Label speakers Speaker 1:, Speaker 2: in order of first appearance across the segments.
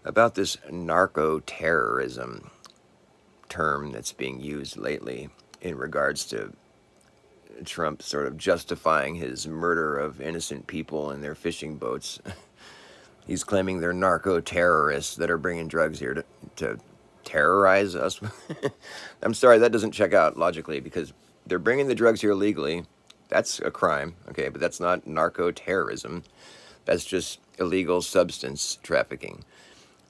Speaker 1: about this narco terrorism term that's being used lately in regards to Trump sort of justifying his murder of innocent people in their fishing boats. He's claiming they're narco terrorists that are bringing drugs here to terrorize us. I'm sorry, that doesn't check out logically because they're bringing the drugs here illegally. That's a crime, okay, but that's not narco terrorism. That's just illegal substance trafficking.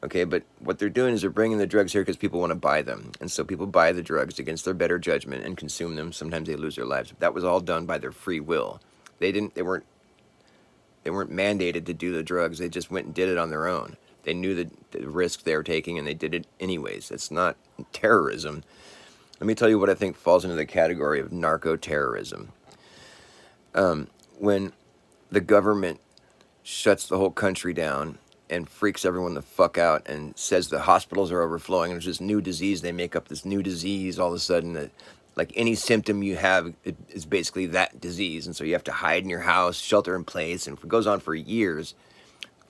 Speaker 1: Okay, but what they're doing is they're bringing the drugs here because people want to buy them. And so people buy the drugs against their better judgment and consume them. Sometimes they lose their lives. That was all done by their free will. They weren't mandated to do the drugs. They just went and did it on their own. They knew the risk they were taking and they did it anyways. It's not terrorism. Let me tell you what I think falls into the category of narco terrorism. When the government shuts the whole country down and freaks everyone the fuck out and says the hospitals are overflowing and there's this new disease, they make up this new disease all of a sudden that like any symptom you have is basically that disease, and so you have to hide in your house, shelter in place, and it goes on for years.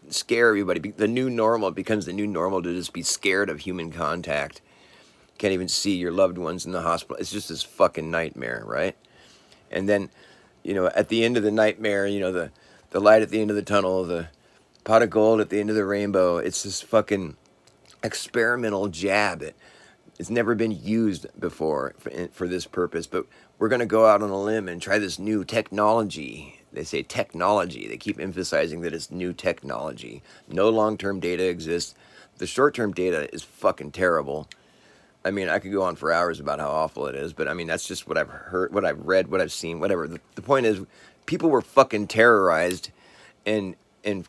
Speaker 1: Scare everybody. The new normal becomes the new normal to just be scared of human contact. Can't even see your loved ones in the hospital. It's just this fucking nightmare, right? And then, at the end of the nightmare, the light at the end of the tunnel, the pot of gold at the end of the rainbow. It's this fucking experimental jab. It's never been used before for this purpose, but we're going to go out on a limb and try this new technology. They say technology. They keep emphasizing that it's new technology. No long-term data exists. The short-term data is fucking terrible. I mean, I could go on for hours about how awful it is, but I mean, that's just what I've heard, what I've read, what I've seen, whatever. The point is, people were fucking terrorized and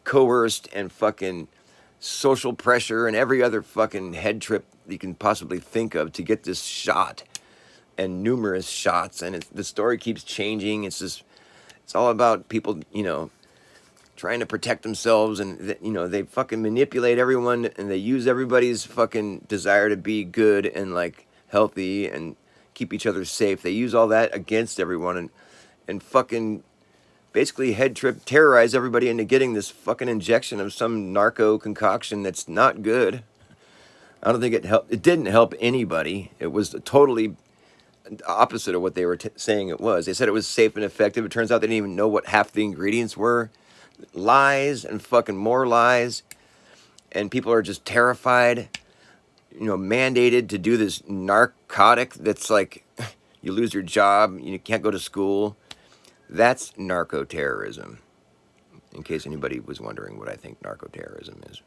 Speaker 1: coerced and fucking social pressure and every other fucking head trip you can possibly think of to get this shot and numerous shots. And the story keeps changing. It's all about people, trying to protect themselves, and they fucking manipulate everyone and they use everybody's fucking desire to be good and like healthy and keep each other safe. They use all that against everyone and fucking basically head trip terrorize everybody into getting this fucking injection of some narco concoction that's not good. I don't think it helped. It didn't help anybody. It was totally opposite of what they were saying it was. They said it was safe and effective. It turns out they didn't even know what half the ingredients were. Lies and fucking more lies. And people are just terrified, mandated to do this narcotic that's like you lose your job, you can't go to school. That's narco terrorism. In case anybody was wondering what I think narco terrorism is.